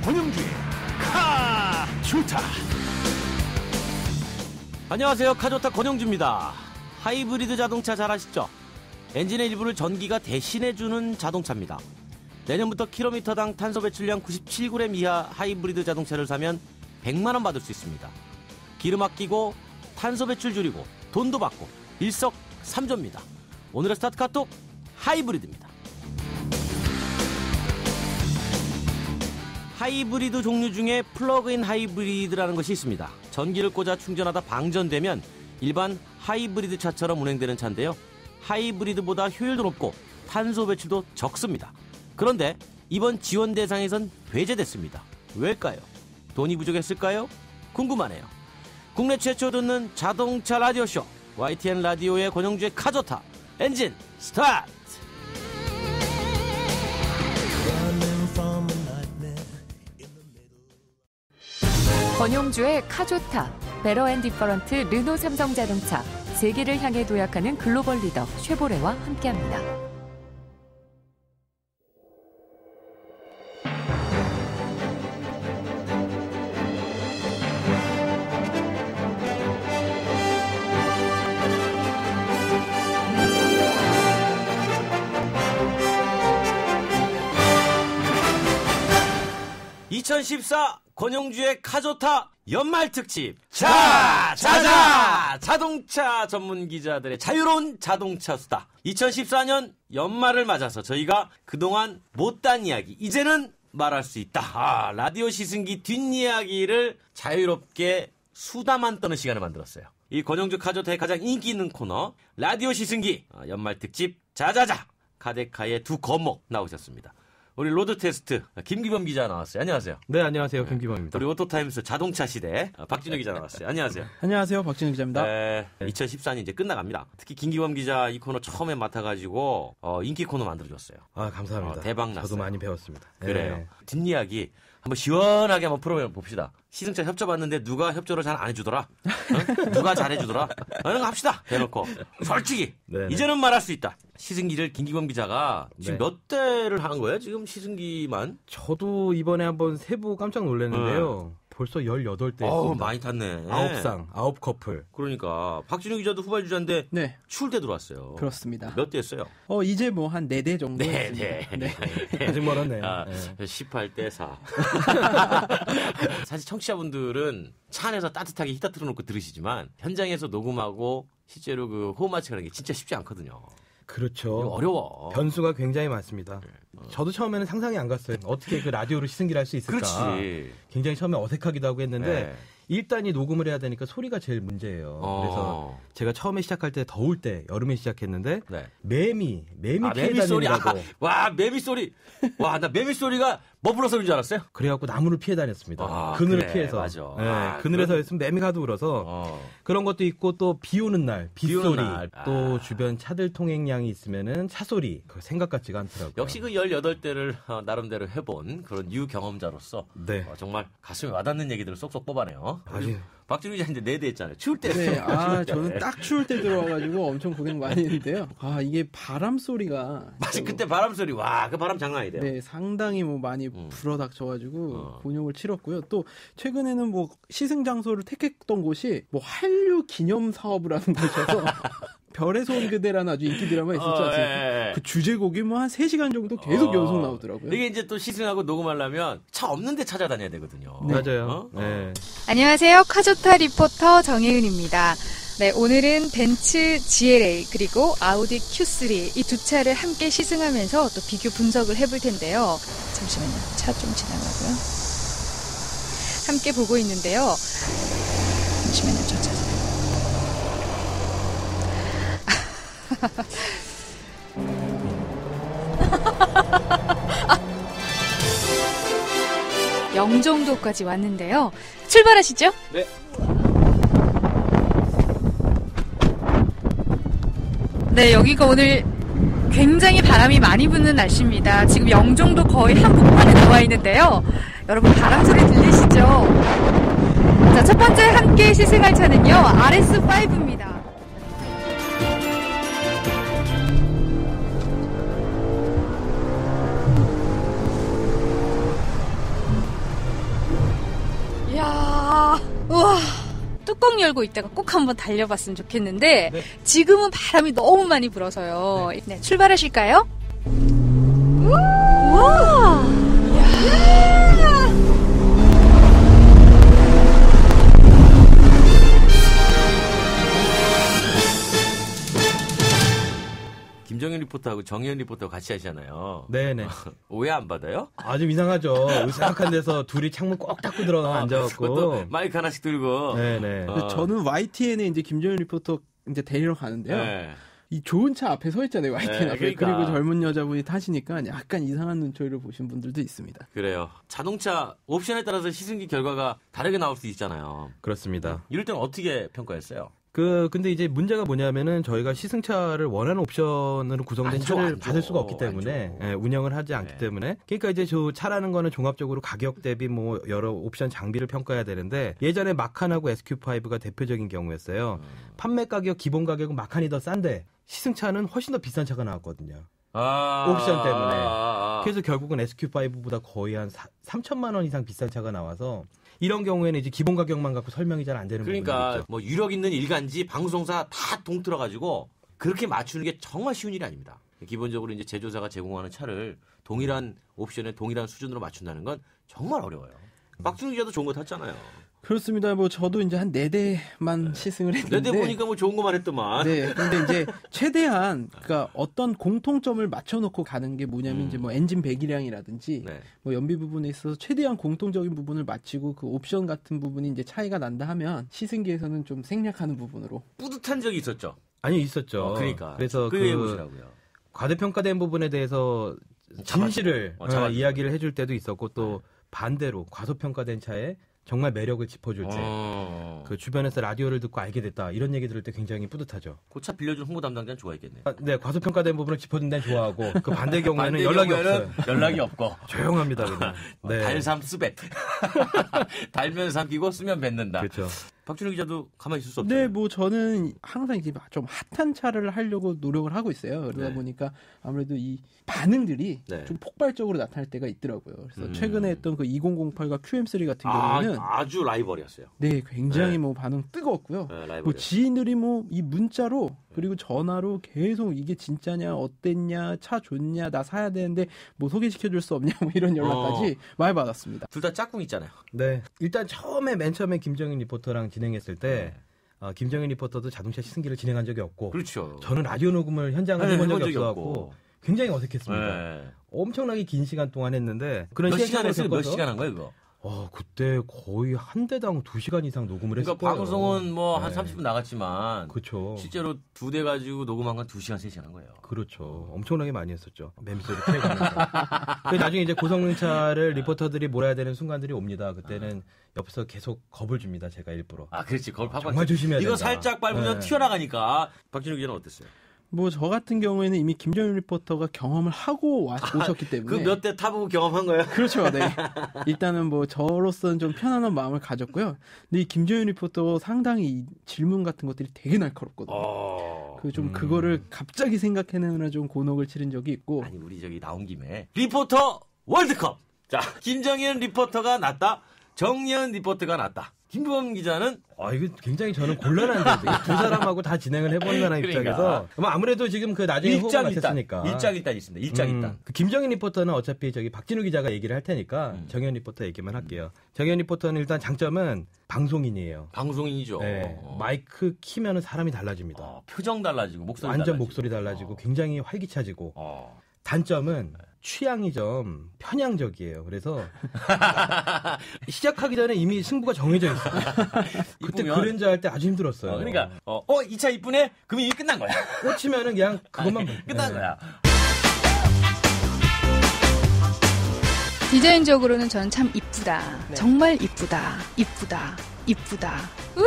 권영주의 카조타. 안녕하세요. 카조타 권영주입니다. 하이브리드 자동차 잘 아시죠? 엔진의 일부를 전기가 대신해주는 자동차입니다. 내년부터 킬로미터당 탄소 배출량 97g 이하 하이브리드 자동차를 사면 100만원 받을 수 있습니다. 기름 아끼고 탄소 배출 줄이고 돈도 받고 일석삼조입니다. 오늘의 스타트 카톡 하이브리드입니다. 하이브리드 종류 중에 플러그인 하이브리드라는 것이 있습니다. 전기를 꽂아 충전하다 방전되면 일반 하이브리드 차처럼 운행되는 차인데요. 하이브리드보다 효율도 높고 탄소 배출도 적습니다. 그런데 이번 지원 대상에선 배제됐습니다. 왜일까요? 돈이 부족했을까요? 궁금하네요. 국내 최초 듣는 자동차 라디오쇼 YTN 라디오의 권영주의 카조타 엔진 스타트! 권용주의 카조타, 베러 앤 디퍼런트 르노 삼성자동차, 세계를 향해 도약하는 글로벌 리더 쉐보레와 함께합니다. (2014) 권영주의 카조타 연말 특집 자자 자동차 전문 기자들의 자유로운 자동차 수다. 2014년 연말을 맞아서 저희가 그동안 못한 이야기 이제는 말할 수 있다. 라디오 시승기 뒷이야기를 자유롭게 수다만 떠는 시간을 만들었어요. 이 권영주 카조타의 가장 인기 있는 코너 라디오 시승기 연말 특집 자자자 카데카의 두 거목 나오셨습니다. 우리 로드 테스트 김기범 기자 나왔어요. 안녕하세요. 네, 안녕하세요. 김기범입니다. 우리 오토타임스 자동차 시대 박진우 기자 나왔어요. 안녕하세요. 안녕하세요. 박진우 기자입니다. 2014년 이제 끝나갑니다. 특히 김기범 기자 이 코너 처음에 맡아가지고 인기 코너 만들어줬어요. 아, 감사합니다. 대박 났어요. 저도 많이 배웠습니다. 그래요. 네. 뒷이야기 한번 시원하게 한번 풀어봅시다. 시승차 협조받는데 누가 협조를 잘 안 해주더라? 누가 잘해주더라? 이런 거 합시다. 대놓고. 솔직히. 네네. 이제는 말할 수 있다. 시승기를 김기범 기자가 지금 몇 대를 하는 거예요? 지금 시승기만? 저도 이번에 한번 세부 깜짝 놀랐는데요. 벌써 18대. 어우, 많이 탔네. 9상, 9커플. 그러니까 박진우 기자도 후발주자인데 네. 추울 때 들어왔어요. 그렇습니다. 몇 대 했어요? 이제 뭐 한 4대 정도 했습니다. 네. 아직 멀었네요. 18대 4. 사실 청취자분들은 차 안에서 따뜻하게 히터 틀어놓고 들으시지만 현장에서 녹음하고 실제로 그 호흡 맞추는 게 진짜 쉽지 않거든요. 그렇죠. 어려워. 변수가 굉장히 많습니다. 저도 처음에는 상상이 안 갔어요. 어떻게 그 라디오로 시승기를 할 수 있을까. 그렇지. 굉장히 처음에 어색하기도 하고 했는데 네. 일단 이 녹음을 해야 되니까 소리가 제일 문제예요. 그래서 제가 처음에 시작할 때 더울 때 여름에 시작했는데 네. 매미 피해 소리. 다니라고. 와, 매미 소리. 와, 나 매미 소리가 머플러 소리인 줄 알았어요. 그래갖고 나무를 피해 다녔습니다. 그늘을 피해서. 맞아. 네, 그늘에서 있으면 매미가 울어서 그런 것도 있고 또 비 오는 날 빗소리 또 주변 차들 통행량이 있으면은 차 소리 그 생각 같지가 않더라고요. 역시 그 18대를 나름대로 해본 그런 유경험자로서 네. 정말 가슴에 와닿는 얘기들을 쏙쏙 뽑아내요. 아주 박준우 기자 이제 4대 했잖아요. 추울 때. 네, 저는 딱 추울 때 들어와가지고 엄청 고생 많이 했는데요. 이게 바람 소리가. 맞아, 그때 바람 소리. 와, 그 바람 장난 아니대요. 네, 상당히 뭐 많이 불어닥쳐가지고 곤욕을 치렀고요. 또 최근에는 뭐 시승 장소를 택했던 곳이 뭐 한류 기념 사업을 하는 곳이어서 별에서 온 그대라는 아주 인기 드라마 있었지 않습니까? 그 주제곡이 뭐 한 3시간 정도 계속 연속 나오더라고요. 이게 이제 또 시승하고 녹음하려면 차 없는 데 찾아다녀야 되거든요. 네. 맞아요. 네. 안녕하세요. 카조타 리포터 정혜은입니다. 네, 오늘은 벤츠 GLA 그리고 아우디 Q3 이 두 차를 함께 시승하면서 또 비교 분석을 해볼 텐데요. 잠시만요. 차 좀 지나가고요. 함께 보고 있는데요. 잠시만요. 저 차. 영종도까지 왔는데요. 출발하시죠. 네. 네, 여기가 오늘 굉장히 바람이 많이 부는 날씨입니다. 지금 영종도 거의 한복판에 나와 있는데요. 여러분 바람 소리 들리시죠? 자, 첫 번째 함께 시승할 차는요. RS5입니다. 뚜껑 열고 있다가 꼭 한번 달려봤으면 좋겠는데 네. 지금은 바람이 너무 많이 불어서요. 네, 출발하실까요? 우와! 김정현 리포터하고 정현 리포터 같이 하시잖아요. 네네. 오해 안 받아요? 아주 이상하죠. 의상한 데서 둘이 창문 꼭 닫고 들어가 앉아갖고. 마이크 하나씩 들고. 네네. 저는 YTN에 이제 김정현 리포터 이제 데리러 가는데요. 네. 이 좋은 차 앞에 서 있잖아요. YTN 앞에. 그러니까. 그리고 젊은 여자분이 타시니까 약간 이상한 눈초리를 보신 분들도 있습니다. 그래요. 자동차 옵션에 따라서 시승기 결과가 다르게 나올 수 있잖아요. 그렇습니다. 이럴 때는 어떻게 평가했어요? 근데 이제 문제가 뭐냐면은 저희가 시승차를 원하는 옵션으로 구성된 차를 받을 수가 없기 때문에 운영을 하지 않기 때문에 그러니까 이제 저 차라는 거는 종합적으로 가격 대비 뭐 여러 옵션 장비를 평가해야 되는데 예전에 마칸하고 SQ5가 대표적인 경우였어요. 판매 가격 기본 가격은 마칸이 더 싼데 시승차는 훨씬 더 비싼 차가 나왔거든요. 옵션 때문에. 그래서 결국은 SQ5보다 거의 한 3천만 원 이상 비싼 차가 나와서 이런 경우에는 이제 기본 가격만 갖고 설명이 잘 안 되는 부분이 있죠. 그러니까 뭐 유력 있는 일간지 방송사 다 동틀어가지고 그렇게 맞추는 게 정말 쉬운 일이 아닙니다. 기본적으로 이제 제조사가 제공하는 차를 동일한 옵션에 동일한 수준으로 맞춘다는 건 정말 어려워요. 박준우 기자도 좋은 거 탔잖아요. 그렇습니다. 뭐 저도 이제 한 4대만 시승을 했는데 4대 보니까 뭐 좋은 거만 했더만. 네. 근데 이제 최대한 그러니까 어떤 공통점을 맞춰놓고 가는 게 뭐냐면 이제 뭐 엔진 배기량이라든지 네. 뭐 연비 부분에 있어서 최대한 공통적인 부분을 맞추고 그 옵션 같은 부분이 이제 차이가 난다 하면 시승기에서는 좀 생략하는 부분으로 뿌듯한 적이 있었죠. 아니 있었죠. 그러니까. 그래서 그 해보시라고요. 과대평가된 부분에 대해서 진실을 이야기를 해줄 때도 있었고 또 반대로 과소평가된 차에 정말 매력을 짚어줄 때 그 주변에서 라디오를 듣고 알게 됐다 이런 얘기 들을 때 굉장히 뿌듯하죠. 그 차 빌려준 홍보 담당자는 좋아했겠네. 네, 과소평가된 부분을 짚어준 데는 좋아하고 그 반대 경우에는 연락이 없어요. 연락이 없고 조용합니다 그냥. 네. 달삼 스벳. 달면 삼키고 쓰면 뱉는다. 그렇죠. 박준우 기자도 가만히 있을 수 없죠. 네, 뭐 저는 항상 이제 좀 핫한 차를 하려고 노력을 하고 있어요. 그러다 보니까 아무래도 이 반응들이 좀 폭발적으로 나타날 때가 있더라고요. 그래서 최근에 했던 그 2008과 QM3 같은 경우는 아주 라이벌이었어요. 네, 굉장히 뭐 반응 뜨거웠고요. 뭐 지인들이 뭐 이 문자로 그리고 전화로 계속 이게 진짜냐, 어땠냐, 차 좋냐, 나 사야 되는데 뭐 소개시켜줄 수 없냐, 뭐 이런 연락까지 많이 받았습니다. 둘 다 짝꿍 있잖아요. 네, 일단 맨 처음에 김정현 리포터랑 진행했을 때 김정현 리포터도 자동차 시승기를 진행한 적이 없고, 그렇죠. 저는 라디오 녹음을 현장을 해본 적이 없어갖고 굉장히 어색했습니다. 엄청나게 긴 시간 동안 했는데 그런 몇 시간 했어요? 몇 시간 한 거예요, 그거? 그때 거의 한 대당 2시간 이상 녹음을 했을 거예요. 그러니까 방송은 뭐 한 30분 나갔지만 그렇죠. 실제로 2대 가지고 녹음한 건 2시간, 3시간 한 거예요. 그렇죠. 엄청나게 많이 했었죠. 맴소리 피해가면서. 나중에 이제 고성능 차를 리포터들이 몰아야 되는 순간들이 옵니다. 그때는 옆에서 계속 겁을 줍니다. 제가 일부러. 그렇지. 겁을 팍팍. 정말 조심해야 된다. 이거 살짝 밟으면 튀어나가니까. 박진우 기자는 어땠어요? 뭐 저 같은 경우에는 이미 김정현 리포터가 경험을 하고 오셨기 때문에 그 몇 대 타보고 경험한 거예요? 그렇죠. 네. 일단은 뭐 저로서는 좀 편안한 마음을 가졌고요. 근데 이 김정현 리포터 상당히 이 질문 같은 것들이 되게 날카롭거든요. 그거를 갑자기 생각해내느라 좀 곤혹을 치른 적이 있고. 아니 우리 저기 나온 김에 리포터 월드컵. 자, 김정현 리포터가 낫다. 정연 리포터가 낫다. 김부범 기자는 이거 굉장히 저는 곤란한데 두 사람하고 다 진행을 해본다는 입장에서 아무래도 지금 그 나중에 후보가 맞췄으니까 일장일단 있습니다. 일장일단. 그 김정현 리포터는 어차피 저기 박진우 기자가 얘기를 할 테니까 정현 리포터 얘기만 할게요. 정현 리포터는 일단 장점은 방송인이에요. 방송인이죠. 네, 마이크 키면은 사람이 달라집니다. 표정 달라지고 목소리 완전 달라지고. 목소리 달라지고 굉장히 활기차지고 단점은 취향이 좀 편향적이에요. 그래서 시작하기 전에 이미 승부가 정해져 있어요. 그때 그랜저 할 때 아주 힘들었어요. 그러니까 이 차 이쁘네? 그럼 이미 끝난 거야. 꽂히면은 그냥 그것만 끝난 거야. 디자인적으로는 저는 참 이쁘다. 정말 이쁘다. 우!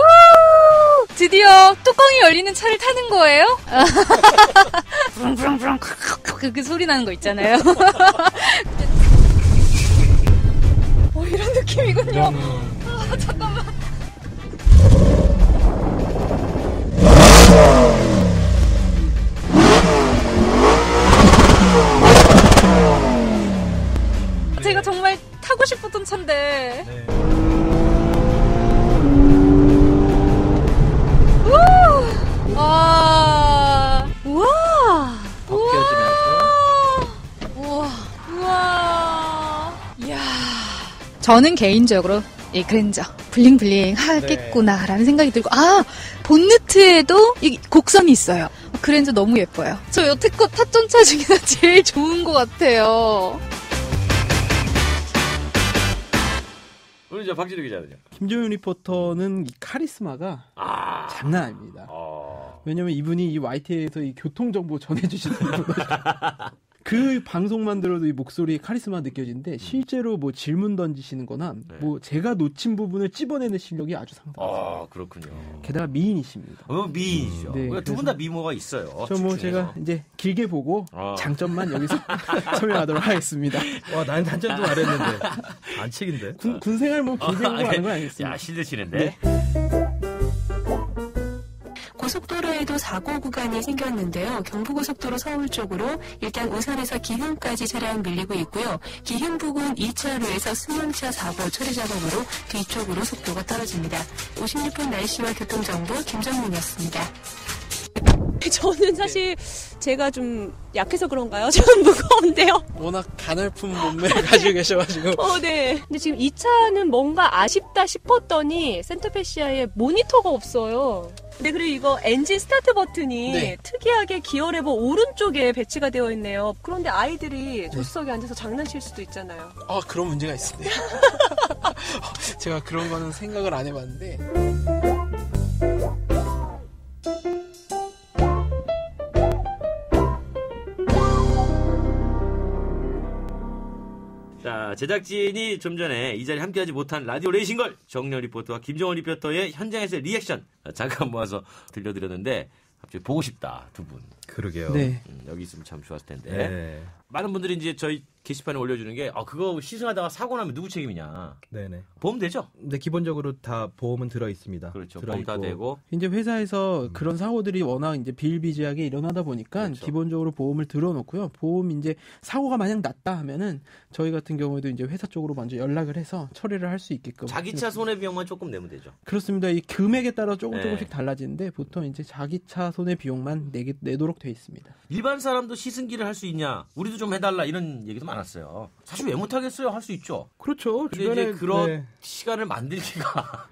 드디어 뚜껑이 열리는 차를 타는 거예요? 부릉부릉부릉 그 소리 나는 거 있잖아요. 이런 느낌이군요. 잠깐만. 제가 정말 타고 싶었던 차인데. 저는 개인적으로 이 그랜저 블링블링 하겠구나라는 생각이 들고 본네트에도 이 곡선이 있어요. 그랜저 너무 예뻐요. 저 여태껏 탔던 차 중에서 제일 좋은 것 같아요. 우리 저 박진우 기자는요? 김정윤 리포터는 이 카리스마가 장난 아닙니다. 왜냐면 이분이 이 YTN에서 이 교통정보 전해주시는 분이거든요. 그 방송만 들어도 이 목소리에 카리스마 느껴지는데 실제로 뭐 질문 던지시는 거나 뭐 제가 놓친 부분을 찝어내는 실력이 아주 상당합니다. 그렇군요. 게다가 미인이십니다. 미인이죠. 네, 두 분 다 미모가 있어요. 저 뭐 제가 이제 길게 보고 장점만 여기서 설명하도록 하겠습니다. 난 단점도 말했는데 안 책인데. 군 생활 뭐 길게 보고 하는 건 아니겠습니다. 야, 실드시는데. 네. 고속도로에도 사고 구간이 생겼는데요. 경부고속도로 서울 쪽으로 일단 우산에서 기흥까지 차량 밀리고 있고요. 기흥 부근 2차로에서 승용차 사고 처리 작업으로 뒤쪽으로 속도가 떨어집니다. 56분 날씨와 교통정보 김정민이었습니다. 저는 사실 제가 좀 약해서 그런가요? 좀 무거운데요. 워낙 가늘픈 몸매를 가지고 계셔가지고. 네. 근데 지금 이 차는 뭔가 아쉽다 싶었더니 센터페시아에 모니터가 없어요. 네, 그리고 이거 엔진 스타트 버튼이 특이하게 기어 레버 오른쪽에 배치가 되어 있네요. 그런데 아이들이 조수석에 앉아서 장난칠 수도 있잖아요. 그런 문제가 있습니다. 제가 그런 거는 생각을 안 해봤는데. 자, 제작진이 좀 전에 이 자리에 함께하지 못한 라디오 레이싱걸 정렬 리포터와 김정원 리포터의 현장에서의 리액션 잠깐 모아서 들려드렸는데 갑자기 보고 싶다, 두 분. 그러게요. 네. 여기 있으면 참 좋았을 텐데. 네. 많은 분들이 이제 저희 게시판에 올려주는 게 그거 시승하다가 사고 나면 누구 책임이냐. 네네. 보험 되죠? 근데 기본적으로 다 보험은 들어 있습니다. 그렇죠. 보험 다 되고. 이제 회사에서 그런 사고들이 워낙 이제 비일비재하게 일어나다 보니까 그렇죠. 기본적으로 보험을 들어놓고요. 보험 이제 사고가 만약 났다 하면은 저희 같은 경우에도 이제 회사 쪽으로 먼저 연락을 해서 처리를 할 수 있게끔. 자기 차 손해비용만 조금 내면 되죠. 그렇습니다. 이 금액에 따라 네. 조금씩 달라지는데 보통 이제 자기 차 손해비용만 내도록 돼 있습니다. 일반 사람도 시승기를 할 수 있냐? 우리도 좀 해달라 이런 얘기도 많았어요. 사실 왜 못하겠어요? 할 수 있죠. 그렇죠. 근데 이제 그런 시간을 만들기가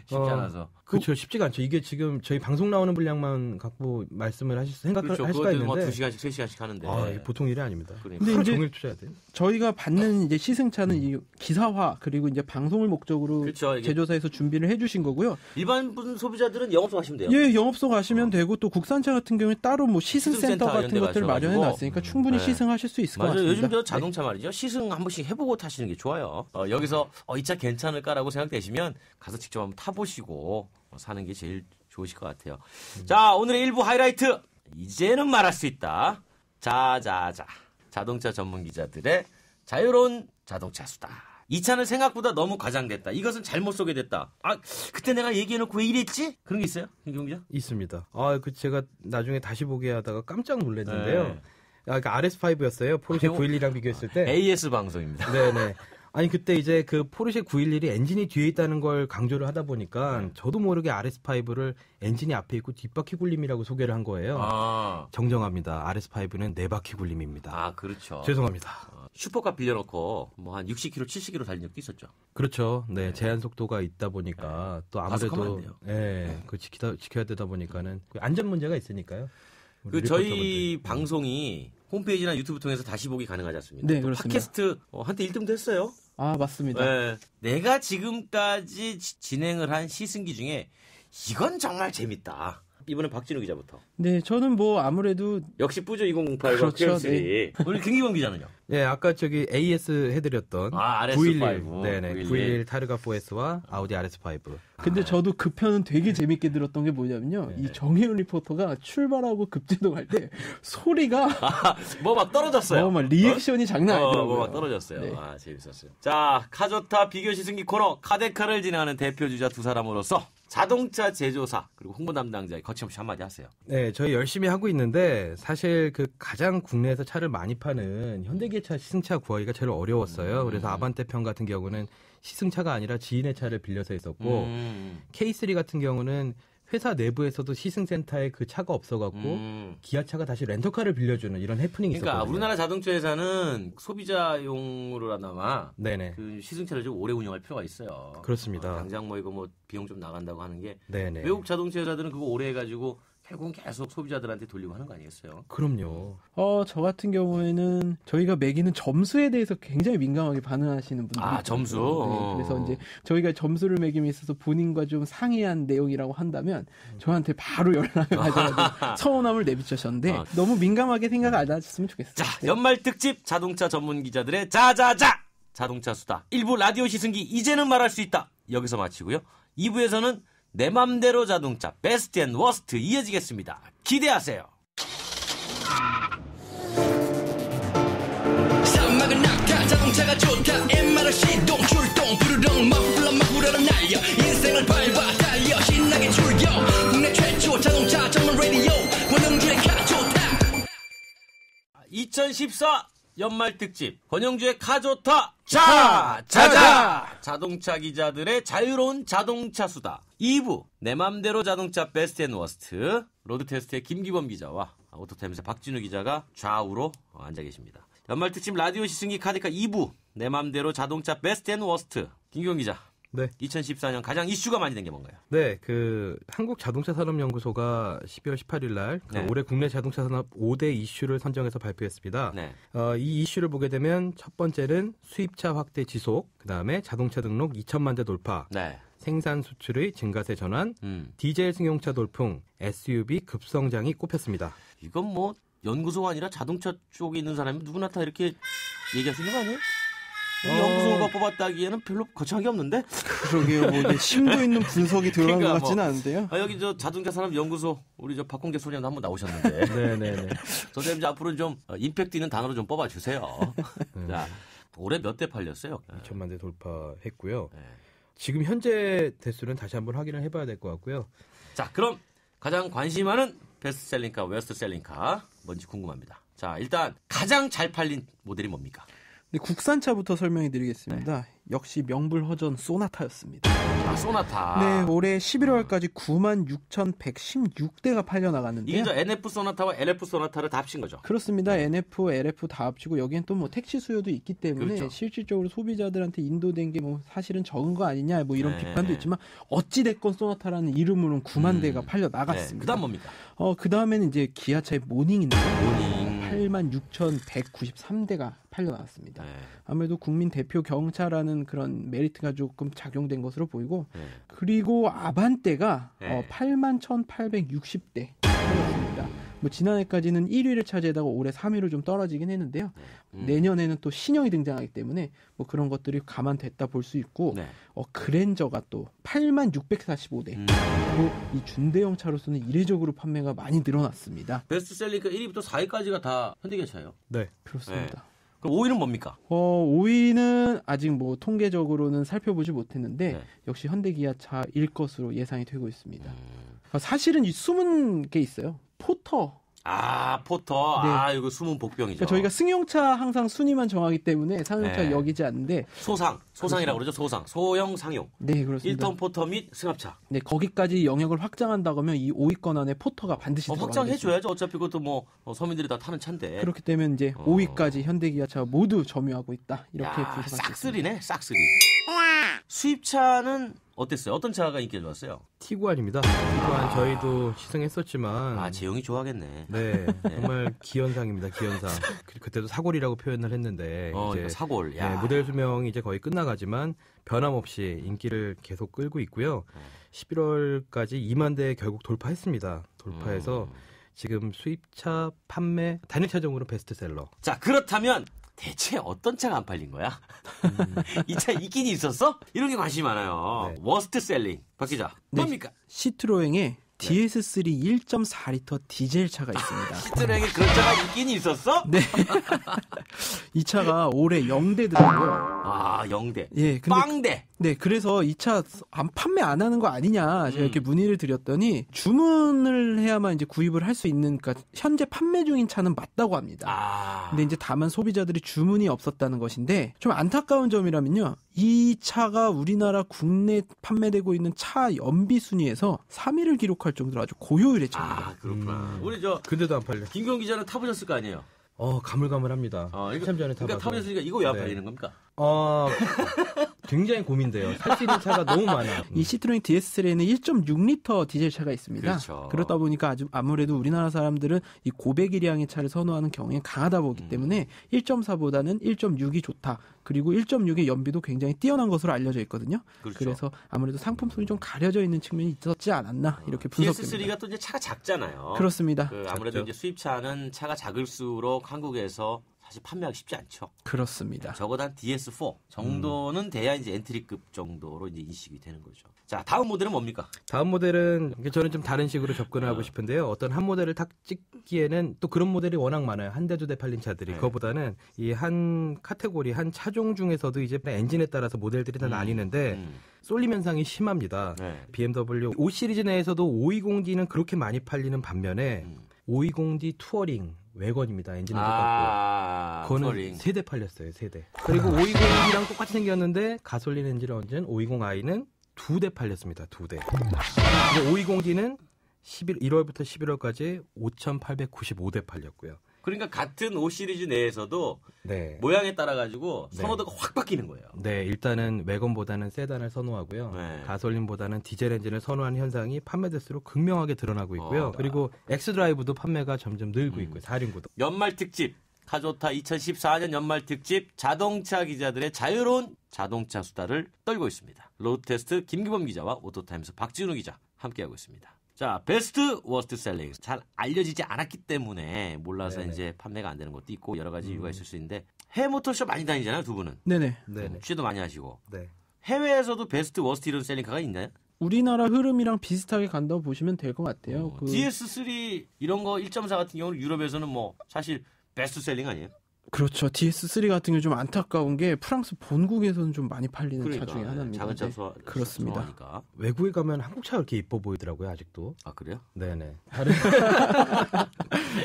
쉽지 않아서. 그렇죠. 쉽지가 않죠. 이게 지금 저희 방송 나오는 분량만 갖고 말씀을 하실 생각할 수가 있는데. 뭐 2시간씩, 3시간씩 하는데. 보통 일이 아닙니다. 그러니까. 근데 하루 이제 종일 투자해야 돼요. 저희가 받는 이제 시승차는 이 기사화 그리고 이제 방송을 목적으로 그렇죠. 제조사에서 준비를 해주신 거고요. 일반 분 소비자들은 영업소 가시면 돼요. 예, 영업소 가시면 되고 또 국산차 같은 경우에 따로 뭐 시승센터 시승센터 같은 이런 데 것들을 마련해 가셔가지고. 놨으니까 충분히 네. 시승하실 수 있을 것 맞아요. 같습니다. 요즘 저 자동차 말이죠. 시승 한 번씩 해보고 타시는 게 좋아요. 여기서 이 차 괜찮을까라고 생각되시면 가서 직접 한번 타보시고 사는 게 제일 좋으실 것 같아요. 자, 오늘의 1부 하이라이트. 이제는 말할 수 있다. 자자자. 자동차 전문 기자들의 자유로운 자동차 수다. 이 차는 생각보다 너무 과장됐다. 이것은 잘못 소개됐다. 그때 내가 얘기해놓고 왜 이랬지? 그런 게 있어요? 김경 기자? 있습니다. 제가 나중에 다시 보게 하다가 깜짝 놀랐는데요. 네. 그러니까 RS5였어요. 포르쉐 911이랑 비교했을 때. AS 방송입니다. 네네. 아니 그때 이제 그 포르쉐 911이 엔진이 뒤에 있다는 걸 강조를 하다 보니까 저도 모르게 RS5를 엔진이 앞에 있고 뒷바퀴 굴림이라고 소개를 한 거예요. 정정합니다. RS5는 네 바퀴 굴림입니다. 그렇죠. 죄송합니다. 슈퍼카 빌려놓고 뭐 한 60km, 70km 달린 적도 있었죠. 그렇죠. 네, 제한 속도가 있다 보니까 또 아무래도 그 지켜야 되다 보니까는 그 안전 문제가 있으니까요. 저희 방송이 홈페이지나 유튜브 통해서 다시 보기 가능하지 않습니까? 네, 그렇습니다. 팟캐스트 한때 1등도 했어요. 맞습니다. 네. 내가 지금까지 진행을 한 시승기 중에 이건 정말 재밌다. 이번엔 박진우 기자부터. 네, 저는 뭐 아무래도 역시 뿌조 2008과 그렇죠, QM3. 우리 김기범 기자는요? 네, 아까 저기 AS 해드렸던 RS5. 911 타르가 4S와 아우디 RS5. 근데 저도 그 편은 되게 재밌게 들었던 게 뭐냐면요. 이 정혜은 리포터가 출발하고 급제동할 때 소리가 뭐 막 떨어졌어요. 막 리액션이 장난 아니더라고요. 뭐 막 떨어졌어요. 네. 재밌었어요. 자, 카조타 비교 시승기 코너 카데카를 진행하는 대표 주자 두 사람으로서 자동차 제조사 그리고 홍보 담당자의 거침없이 한마디 하세요. 네, 저희 열심히 하고 있는데 사실 그 가장 국내에서 차를 많이 파는 현대기아차 시승차 구하기가 제일 어려웠어요. 그래서 아반떼 편 같은 경우는 시승차가 아니라 지인의 차를 빌려서 했었고 K3 같은 경우는 회사 내부에서도 시승센터에 그 차가 없어갖고 기아차가 다시 렌터카를 빌려주는 이런 해프닝이 그러니까 있었거든요. 우리나라 자동차 회사는 소비자용으로나마 네네. 그 시승차를 좀 오래 운영할 필요가 있어요. 그렇습니다. 당장 뭐 이거 뭐 비용 좀 나간다고 하는 게 네네. 외국 자동차 회사들은 그거 오래 해가지고 결국은 계속 소비자들한테 돌리고 하는 거 아니겠어요? 그럼요. 저 같은 경우에는 저희가 매기는 점수에 대해서 굉장히 민감하게 반응하시는 분들이 있거든요. 점수? 네, 그래서 이제 저희가 점수를 매김에 있어서 본인과 좀 상이한 내용이라고 한다면 저한테 바로 연락을 가져가지고 서운함을 내비치셨는데 너무 민감하게 생각 안 하셨으면 좋겠어요. 자, 연말 특집 자동차 전문 기자들의 자자자 자동차 수다 1부 라디오 시승기 이제는 말할 수 있다 여기서 마치고요. 2부에서는 내 맘대로 자동차 베스트 앤 워스트 이어지겠습니다. 기대하세요. 산막을 낙타 자동차가 좋다 엠마를 시동 출동 부르릉 머플러 막 불어라 날려 인생을 밟아 달려 신나게 출겨 국내 최초 자동차 전문 라디오 권영주의 카좋다 2014 연말 특집 권영주의 카좋다 자자 자동차 기자들의 자유로운 자동차 수다 2부 내 맘대로 자동차 베스트 앤 워스트 로드테스트의 김기범 기자와 오토타임에서 박진우 기자가 좌우로 앉아 계십니다. 연말 특집 라디오 시승기 카드카 2부 내 맘대로 자동차 베스트 앤 워스트 김기범 기자. 네. 2014년 가장 이슈가 많이 된 게 뭔가요? 네, 그 한국자동차산업연구소가 12월 18일 날 네. 올해 국내 자동차 산업 5대 이슈를 선정해서 발표했습니다. 네. 이 이슈를 보게 되면 첫 번째는 수입차 확대 지속, 그다음에 자동차 등록 2천만 대 돌파, 네. 생산 수출의 증가세 전환, 디젤 승용차 돌풍, SUV 급성장이 꼽혔습니다. 이건 뭐 연구소가 아니라 자동차 쪽에 있는 사람이 누구나 다 이렇게 얘기할 수 있는 거 아니에요? 연구소가 뽑았다기에는 별로 거창하게 없는데? 그러게요. 뭐 이게 심도 있는 분석이 들어간 그러니까 것 같지는 않은데요. 여기 저 자동차 산업 연구소 우리 저 박홍재 소장도 한번 나오셨는데. 네네네. 선생님 이제 앞으로 좀 임팩트 있는 단어로 좀 뽑아주세요. 자, 올해 몇 대 팔렸어요? 2천만 대 돌파했고요. 네. 지금 현재 대수는 다시 한번 확인을 해봐야 될 것 같고요. 자, 그럼 가장 관심 많은 베스트셀링카, 웨스트셀링카 뭔지 궁금합니다. 자, 일단 가장 잘 팔린 모델이 뭡니까? 네, 국산차부터 설명해 드리겠습니다. 역시 명불허전 소나타였습니다. 아, 소나타. 네, 올해 11월까지 96,116대가 팔려 나갔는데요. 이게 저 NF 소나타와 LF 소나타를 다 합친 거죠? 그렇습니다. NF, LF 다 합치고 여기엔 또 뭐 택시 수요도 있기 때문에 그렇죠. 실질적으로 소비자들한테 인도된 게 뭐 사실은 적은 거 아니냐 뭐 이런 네. 비판도 있지만 어찌 됐건 소나타라는 이름으로는 9만 대가 팔려 나갔습니다. 네. 그다음 뭡니까? 그다음에는 이제 기아차의 모닝인데요. 모닝. 86,193대가 팔려 나왔습니다. 네. 아무래도 국민 대표 경차라는 그런 메리트가 조금 작용된 것으로 보이고 네. 그리고 아반떼가 네. 81,860대 팔렸습니다. 뭐 지난해까지는 1위를 차지하다가 올해 3위로 좀 떨어지긴 했는데요. 내년에는 또 신형이 등장하기 때문에 뭐 그런 것들이 감안됐다 볼 수 있고 네. 그랜저가 또 8645대 그리고 이 준대형 차로서는 이례적으로 판매가 많이 늘어났습니다. 베스트셀링카 1위부터 4위까지가 다 현대기아차예요. 네. 그렇습니다. 네. 그럼 5위는 뭡니까? 5위는 아직 뭐 통계적으로는 살펴보지 못했는데 네. 역시 현대기아차일 것으로 예상이 되고 있습니다. 사실은 이 숨은 게 있어요. 포터. 아, 포터. 네. 아, 이거 숨은 복병이죠. 그러니까 저희가 승용차 항상 순위만 정하기 때문에 상용차 네. 여기지 않는데 소상이라고 그러죠. 소상. 소형 상용. 네, 그렇습니다. 1톤 포터 및 승합차. 네, 거기까지 영역을 확장한다고 하면 이 5위권 안에 포터가 반드시 확장해줘야죠. 어차피 그것도 뭐 서민들이 다 타는 차인데. 그렇기 때문에 이제 5위까지 현대기아차가 모두 점유하고 있다. 이렇게 분석할 수 있습니다. 싹쓸이네. 싹쓸이. 수입차는 어땠어요? 어떤 차가 인기가 좋았어요? 티구안입니다. 티구안 저희도 시승했었지만 아, 재영이 좋아하겠네. 네, 정말 기현상입니다. 기현상. 그때도 사골이라고 표현을 했는데 이제 사골. 야. 네, 모델 수명이 이제 거의 끝나가지만 변함없이 인기를 계속 끌고 있고요. 11월까지 2만 대 결국 돌파했습니다. 돌파해서 지금 수입차 판매 단일차 정으로 베스트셀러. 자, 그렇다면 대체 어떤 차가 안 팔린 거야? 이 차 있긴 있었어? 이런 게 관심이 많아요. 네. 워스트 셀링. 박 기자. 뭡니까? 시트로행에 DS3 1.4리터 디젤 차가 있습니다. 시트로행에 그런 차가 있긴 있었어? 네. 이 차가 올해 0대더라고요. 아, 0대. 예, 근데 빵대. 네, 그래서 이 차 판매 안 하는 거 아니냐 제가 이렇게 문의를 드렸더니 주문을 해야만 이제 구입을 할 수 있는, 그러니까 현재 판매 중인 차는 맞다고 합니다. 아. 근데 이제 다만 소비자들이 주문이 없었다는 것인데, 좀 안타까운 점이라면요, 이 차가 우리나라 국내 판매되고 있는 차 연비 순위에서 3위를 기록할 정도로 아주 고효율의 차입니다. 아, 그렇구나. 우리 근데도 안 팔려. 김경 기자는 타보셨을 거 아니에요? 가물가물합니다. 한참 전에 타봐서. 그러니까 타보셨으니까 이거 왜 안 팔리는 겁니까? 굉장히 고민돼요. 살 수 있는 차가 너무 많아. 이 시트로엔 DS3에는 1.6리터 디젤 차가 있습니다. 그렇죠. 그렇다 보니까 아무래도 우리나라 사람들은 이 고배기량의 차를 선호하는 경향이 강하다 보기 때문에 1.4보다는 1.6이 좋다. 그리고 1.6의 연비도 굉장히 뛰어난 것으로 알려져 있거든요. 그렇죠. 그래서 아무래도 상품성이 좀 가려져 있는 측면이 있었지 않았나 이렇게 분석됩니다. DS3가 또 이제 차가 작잖아요. 그렇습니다. 아무래도 작죠. 이제 수입차는 차가 작을수록 한국에서 사실 판매하기 쉽지 않죠. 그렇습니다. 적어도 한 DS4 정도는 돼야 이제 엔트리급 정도로 이제 인식이 되는 거죠. 자, 다음 모델은 뭡니까? 다음 모델은 저는 좀 다른 식으로 접근을 하고 싶은데요. 어떤 한 모델을 딱 찍기에는 또 그런 모델이 워낙 많아요. 한 대 두 대 팔린 차들이. 네. 그거보다는 이 한 카테고리, 한 차종 중에서도 이제 엔진에 따라서 모델들이 다 나뉘는데 쏠림 현상이 심합니다. 네. BMW 5 시리즈 내에서도 520D는 그렇게 많이 팔리는 반면에 520D 투어링 외건입니다. 엔진은 똑같고. 그거는 투어링. 3대 팔렸어요. 3대. 그리고 520D랑 똑같이 생겼는데 가솔린 엔진을 얹은 520i는 2대 팔렸습니다. 2대. 520D는 1월부터 11월까지 5,895대 팔렸고요. 그러니까 같은 5 시리즈 내에서도 네. 모양에 따라 가지고 네. 선호도가 확 바뀌는 거예요. 네, 일단은 외건보다는 세단을 선호하고요. 네. 가솔린보다는 디젤 엔진을 선호하는 현상이 판매대수로 극명하게 드러나고 있고요. 그리고 엑스드라이브도 판매가 점점 늘고 있고요. 4륜구도. 연말 특집 카조타 2014년 연말 특집 자동차 기자들의 자유로운 자동차 수다를 떨고 있습니다. 로드테스트 김규범 기자와 오토타임스 박진우 기자 함께하고 있습니다. 자, 베스트 워스트 셀링. 잘 알려지지 않았기 때문에 몰라서 네네. 이제 판매가 안 되는 것도 있고 여러 가지 이유가 있을 수 있는데 해외 모터쇼 많이 다니잖아요, 두 분은. 네네. 네네. 취재도 많이 하시고. 네. 해외에서도 베스트 워스트 이런 셀링카가 있나요? 우리나라 흐름이랑 비슷하게 간다고 보시면 될 것 같아요. DS3 이런 거 1.4 같은 경우는 유럽에서는 뭐 사실 베스트 셀링 아니에요? 그렇죠. DS3 같은 경우 좀 안타까운 게 프랑스 본국에서는 좀 많이 팔리는 차 중에 하나입니다. 작은 차 네. 그렇습니다. 그렇습니다. 외국에 가면 한국 차가 이렇게 이뻐 보이더라고요, 아직도. 아, 그래요? 네네.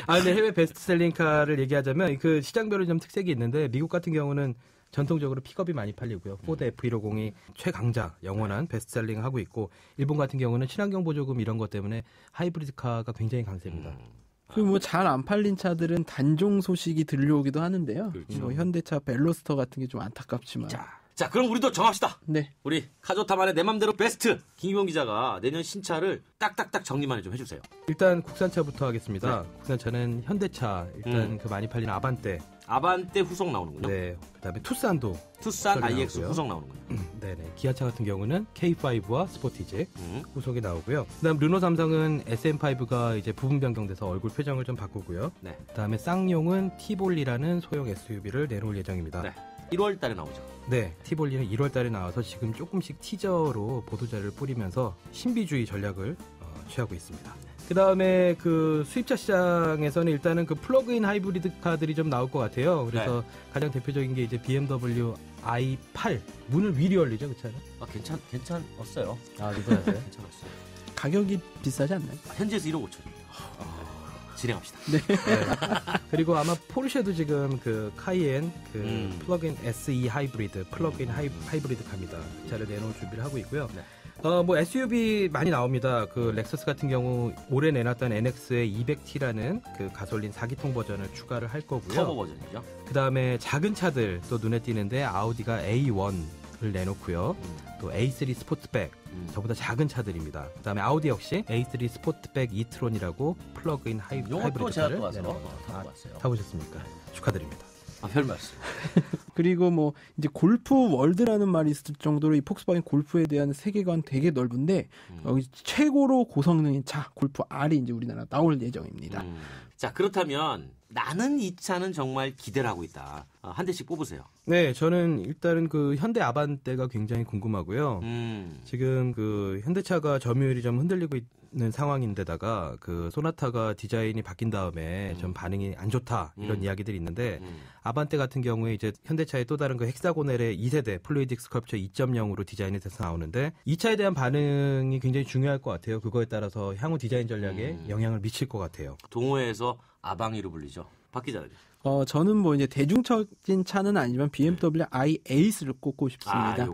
근데 해외 베스트셀링카를 얘기하자면 그 시장별로 좀 특색이 있는데 미국 같은 경우는 전통적으로 픽업이 많이 팔리고요. 포드 F150이 최강자, 영원한 베스트셀링을 하고 있고 일본 같은 경우는 친환경 보조금 이런 것 때문에 하이브리드카가 굉장히 강세입니다. 그리고 뭐 잘 안 팔린 차들은 단종 소식이 들려오기도 하는데요. 그렇죠. 뭐 현대차 벨로스터 같은 게 좀 안타깝지만. 자, 그럼 우리도 정합시다. 네. 우리 카조타만의 내 맘대로 베스트 김기범 기자가 내년 신차를 딱딱딱 정리만 좀 해주세요. 일단 국산차부터 하겠습니다. 국산차는 현대차, 일단 그 많이 팔리는 아반떼 후속 나오는군요. 네. 그다음에 투싼도. 투싼 후속이 IX 나오고요. 후속 나오는군요. 네네. 기아차 같은 경우는 K5와 스포티지 후속이 나오고요. 그다음 르노 삼성은 SM5가 이제 부분 변경돼서 얼굴 표정을 좀 바꾸고요. 네. 그다음에 쌍용은 티볼리라는 소형 SUV를 내놓을 예정입니다. 네. 1월 달에 나오죠. 네, 티볼리는 1월 달에 나와서 지금 조금씩 티저로 보도자를 뿌리면서 신비주의 전략을 취하고 있습니다. 그 다음에 그 수입차 시장에서는 일단은 그 플러그인 하이브리드 카들이 좀 나올 것 같아요. 그래서 가장 대표적인 게 이제 BMW i8 문을 위로 열리죠, 그 차는? 아, 괜찮았어요. 아, 괜찮았어요? 괜찮았어요. 가격이 비싸지 않나요? 현지에서 1억 5천입니다. 진행합시다. 네. 그리고 아마 포르쉐도 지금 그 카이엔 그 플러그인 SE 하이브리드 플러그인 하이브리드 카입니다. 그 차를 내놓을 준비를 하고 있고요. 네. 뭐 SUV 많이 나옵니다. 그 렉서스 같은 경우 올해 내놨던 NX의 200T라는 그 가솔린 4기통 버전을 추가를 할 거고요. 터보 버전이죠. 그 다음에 작은 차들 또 눈에 띄는데 아우디가 A1을 내놓고요. 또 A3 스포츠백 저보다 작은 차들입니다. 그 다음에 아우디 역시 A3 스포츠백 e-tron이라고 플러그인 하이브리드 제가 차를 또 와서 내놓습니다. 타봤어요. 타보셨습니까? 축하드립니다. 아, 별 말씀. 그리고 뭐 이제 골프 월드라는 말이 있을 정도로 이 폭스바겐 골프에 대한 세계관 되게 넓은데 여기 최고로 고성능인 차 골프 R이 이제 우리나라 나올 예정입니다. 자, 그렇다면 나는 이 차는 정말 기대를 하고 있다. 한 대씩 뽑으세요. 네, 저는 일단은 그 현대 아반떼가 굉장히 궁금하고요. 지금 그 현대차가 점유율이 좀 흔들리고 있는 상황인데다가 그 소나타가 디자인이 바뀐 다음에 좀 반응이 안 좋다 이런 이야기들이 있는데 아반떼 같은 경우에 이제 현대차의 또 다른 그 헥사고넬의 2세대 플루이딕 스컬프처 2.0으로 디자인이 돼서 나오는데 이 차에 대한 반응이 굉장히 중요할 것 같아요. 그거에 따라서 향후 디자인 전략에 영향을 미칠 것 같아요. 동호회에서 아방이로 불리죠. 박 기자님. 저는 뭐 이제 대중적인 차는 아니지만 BMW i8를 꼽고 싶습니다.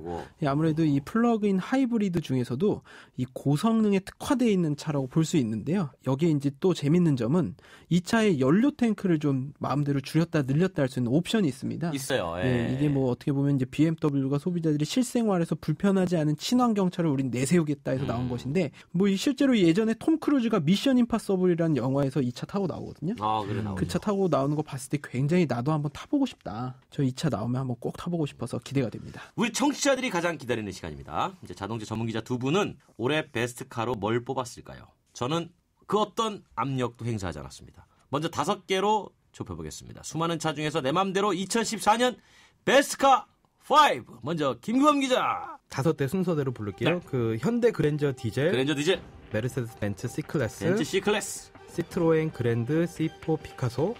아무래도 이 플러그인 하이브리드 중에서도 이 고성능에 특화되어 있는 차라고 볼 수 있는데요. 여기에 이제 또 재밌는 점은 이 차의 연료 탱크를 좀 마음대로 줄였다 늘렸다 할 수 있는 옵션이 있습니다. 있어요. 네, 이게 뭐 어떻게 보면 이제 BMW가 소비자들이 실생활에서 불편하지 않은 친환경 차를 우린 내세우겠다 해서 나온 것인데 뭐 실제로 예전에 톰 크루즈가 미션 임파서블이라는 영화에서 이 차 타고 나오거든요. 그래 나오죠. 그 차 타고 나오는 거 봤을 때 굉장히 나도 한번 타보고 싶다. 저 이 차 나오면 한번 꼭 타보고 싶어서 기대가 됩니다. 우리 청취자들이 가장 기다리는 시간입니다. 이제 자동차 전문기자 두 분은 올해 베스트카로 뭘 뽑았을까요? 저는 그 어떤 압력도 행사하지 않았습니다. 먼저 5개로 좁혀보겠습니다. 수많은 차 중에서 내 맘대로 2014년 베스트카 5. 먼저 김규범 기자. 5대 순서대로 부를게요. 네. 그 현대 그랜저 디젤, 메르세데스 벤츠 C클래스, 시트로엔 그랜드 C4 피카소,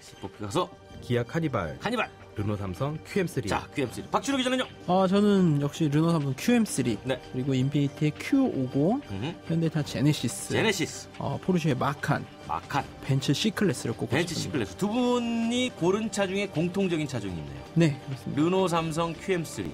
기아 카니발, 르노 삼성 QM3. 자, QM3. 박준호 기자는요? 저는 역시 르노 삼성 QM3, 네. 그리고 인피니티의 Q50, 현대차 제네시스, 포르쉐의 마칸, 벤츠 C클래스를 꼽고 벤츠 싶습니다. C클래스. 두 분이 고른 차 중에 공통적인 차 중에 있네요. 네, 그렇습니다. 르노 삼성 QM3,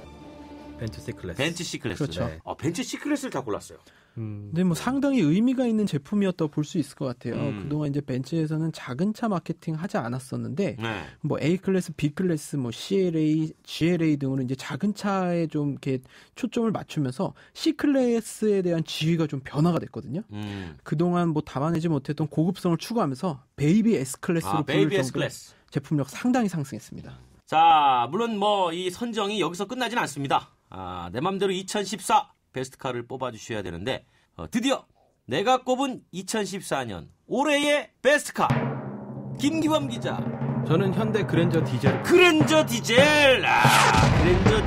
벤츠 C클래스. 벤츠 C클래스. 그렇죠. 네. 벤츠 C클래스를 다 골랐어요. 근데 뭐 상당히 의미가 있는 제품이었다고 볼 수 있을 것 같아요. 그동안 이제 벤츠에서는 작은 차 마케팅 하지 않았었는데, 네. 뭐 A 클래스, B 클래스, 뭐 CLA, GLA 등으로 이제 작은 차에 좀 이렇게 초점을 맞추면서 C 클래스에 대한 지위가 좀 변화가 됐거든요. 그동안 뭐 담아내지 못했던 고급성을 추구하면서 베이비 S 클래스로 부를 정도로 제품력 상당히 상승했습니다. 자, 물론 뭐 이 선정이 여기서 끝나진 않습니다. 내 맘대로 2014 베스트카를 뽑아주셔야 되는데 드디어 내가 꼽은 2014년 올해의 베스트카 김기범 기자. 저는 현대 그랜저 디젤. 그랜저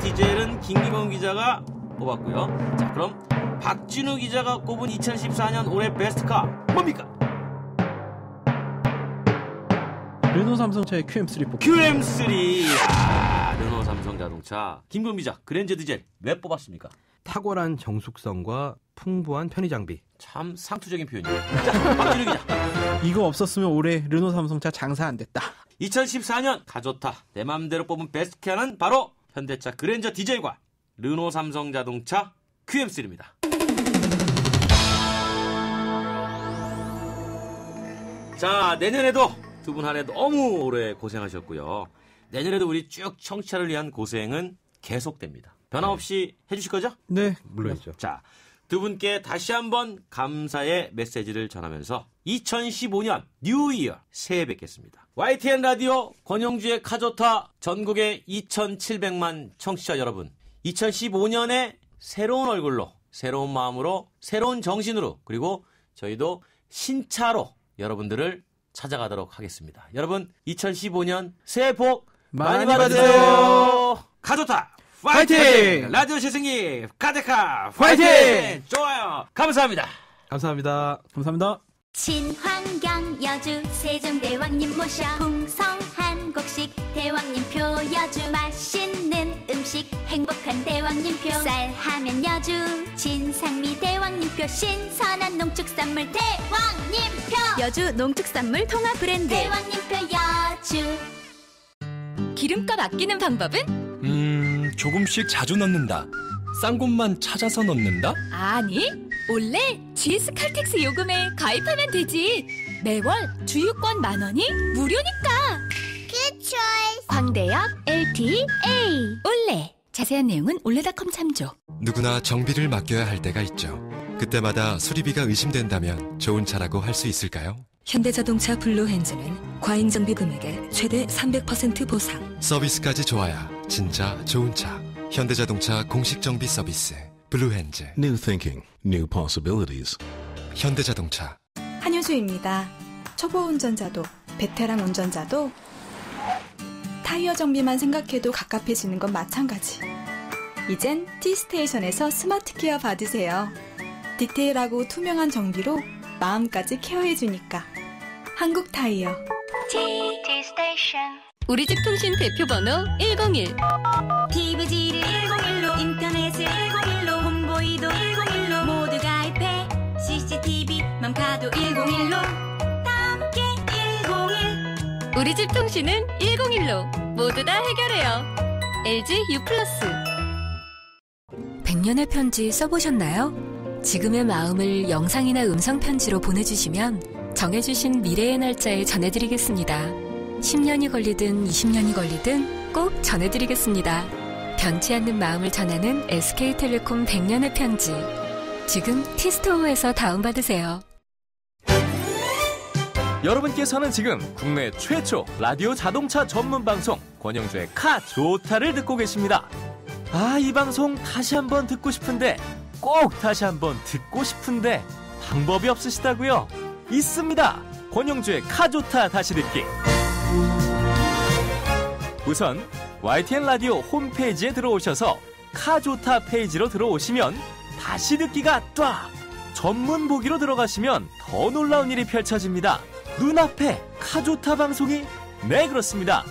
디젤은 김기범 기자가 뽑았고요. 자, 그럼 박진우 기자가 꼽은 2014년 올해 베스트카 뭡니까? 르노 삼성차의 QM3 뽑고. QM3. 르노 삼성 자동차. 김기범 기자, 그랜저 디젤 왜 뽑았습니까? 탁월한 정숙성과 풍부한 편의 장비. 참 상투적인 표현이에요. 자, 박진우 기자. 이거 없었으면 올해 르노 삼성차 장사 안 됐다. 2014년 가좋다 내 맘대로 뽑은 베스트카는 바로 현대차 그랜저 디젤과 르노 삼성 자동차 QM3입니다. 자, 내년에도 두 분 한 해 너무 오래 고생하셨고요. 내년에도 우리 쭉 청취자를 위한 고생은 계속됩니다. 변함없이 해주실 거죠? 네, 물론이죠. 자, 두 분께 다시 한번 감사의 메시지를 전하면서 2015년 뉴 이어 새해 뵙겠습니다. YTN 라디오 권영주의 카조타 전국의 2,700만 청취자 여러분, 2015년에 새로운 얼굴로, 새로운 마음으로, 새로운 정신으로, 그리고 저희도 신차로 여러분들을 찾아가도록 하겠습니다. 여러분 2015년 새해 복 많이 받으세요. 카조타 파이팅! 라디오 시승기 카데카 파이팅! 좋아요. 감사합니다. 감사합니다. 감사합니다. 친환경 여주 세종대왕님 모셔 풍성한 곡식 대왕님표 여주 맛있는 음식 행복한 대왕님표 쌀하면 여주 진상미 대왕님표 신선한 농축산물 대왕님표 여주 농축산물 통합 브랜드 대왕님표 여주. 기름값 아끼는 방법은? 조금씩 자주 넣는다. 싼 곳만 찾아서 넣는다? 아니, 원래 GS 칼텍스 요금에 가입하면 되지. 매월 주유권 10,000원이 무료니까. Good choice. 광대역 LTA 올레. 자세한 내용은 올레닷컴 참조. 누구나 정비를 맡겨야 할 때가 있죠. 그때마다 수리비가 의심된다면 좋은 차라고 할 수 있을까요? 현대자동차 블루헨즈는 과잉정비 금액의 최대 300% 보상. 서비스까지 좋아야 진짜 좋은 차. 현대자동차 공식 정비 서비스 블루헨즈. New thinking, new possibilities. 현대자동차. 한효수입니다. 초보 운전자도 베테랑 운전자도 타이어 정비만 생각해도 갑갑해지는 건 마찬가지. 이젠 T스테이션에서 스마트 케어 받으세요. 디테일하고 투명한 정비로 마음까지 케어해주니까. 한국 타이어. T스테이션. 우리 집 통신 대표번호 101. TV지를 101로, 인터넷을 101로, 홍보이도 101로, 모두 가입해. CCTV, 맘카도 101로, 함께 101. 우리 집 통신은 101로 모두 다 해결해요. LG U+. 100년의 편지 써보셨나요? 지금의 마음을 영상이나 음성 편지로 보내주시면 정해주신 미래의 날짜에 전해드리겠습니다. 10년이 걸리든 20년이 걸리든 꼭 전해드리겠습니다. 변치 않는 마음을 전하는 SK텔레콤 100년의 편지. 지금 T스토어에서 다운받으세요. 여러분께서는 지금 국내 최초 라디오 자동차 전문 방송 권영주의 카 좋다를 듣고 계십니다. 아, 이 방송 다시 한번 듣고 싶은데, 꼭 다시 한번 듣고 싶은데 방법이 없으시다고요? 있습니다. 권영주의 카 좋다 다시 듣기. 우선 YTN 라디오 홈페이지에 들어오셔서 카 좋다 페이지로 들어오시면 다시 듣기가 딱! 전문 보기로 들어가시면 더 놀라운 일이 펼쳐집니다. 눈앞에 카 좋다 방송이? 네, 그렇습니다.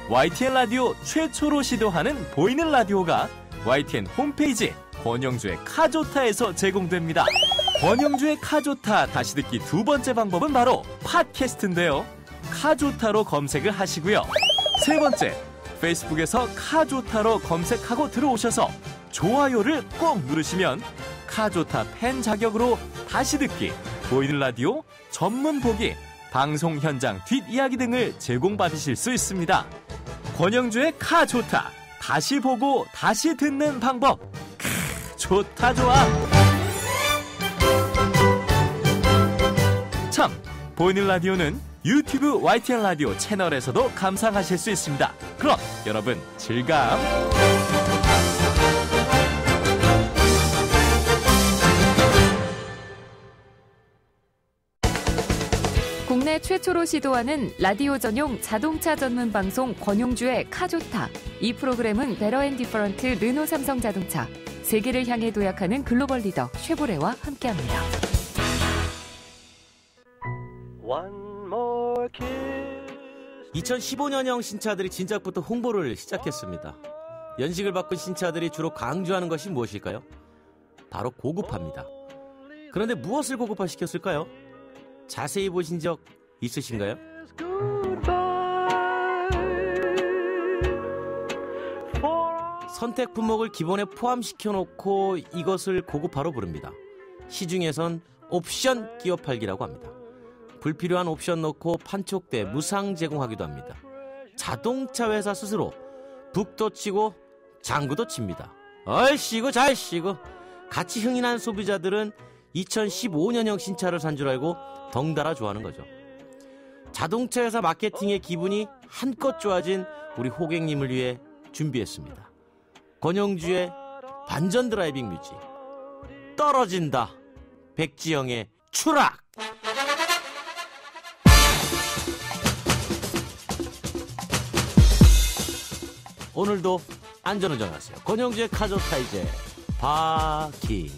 YTN 라디오 최초로 시도하는 보이는 라디오가 YTN 홈페이지 권영주의 카 좋다에서 제공됩니다. 권영주의 카 좋다 다시 듣기 두 번째 방법은 바로 팟캐스트인데요. 카 좋다로 검색을 하시고요. 세 번째, 페이스북에서 카 좋다로 검색하고 들어오셔서 좋아요를 꼭 누르시면 카 좋다 팬 자격으로 다시 듣기, 보이는 라디오, 전문 보기, 방송 현장 뒷이야기 등을 제공받으실 수 있습니다. 권영주의 카 좋다, 다시 보고 다시 듣는 방법. 좋다 좋아. 참, 보이는 라디오는 유튜브 YTN 라디오 채널에서도 감상하실 수 있습니다. 그럼 여러분 즐감. 국내 최초로 시도하는 라디오 전용 자동차 전문 방송 권용주의 카조타. 이 프로그램은 베러앤디퍼런트 르노 삼성 자동차, 세계를 향해 도약하는 글로벌 리더 쉐보레와 함께합니다. 2015년형 신차들이 진작부터 홍보를 시작했습니다. 연식을 바꾼 신차들이 주로 강조하는 것이 무엇일까요? 바로 고급화입니다. 그런데 무엇을 고급화시켰을까요? 자세히 보신 적 있으신가요? 선택 품목을 기본에 포함시켜놓고 이것을 고급화로 부릅니다. 시중에선 옵션 끼워 팔기라고 합니다. 불필요한 옵션 넣고 판촉대 무상 제공하기도 합니다. 자동차 회사 스스로 북도 치고 장구도 칩니다. 얼씨구 잘씨구. 같이 흥이 난 소비자들은 2015년형 신차를 산 줄 알고 덩달아 좋아하는 거죠. 자동차 회사 마케팅의 기분이 한껏 좋아진 우리 호객님을 위해 준비했습니다. 권영주의 반전 드라이빙 뮤직, 떨어진다. 백지영의 추락. 오늘도 안전운전하세요. 권영주의 카조타 이제 바킹.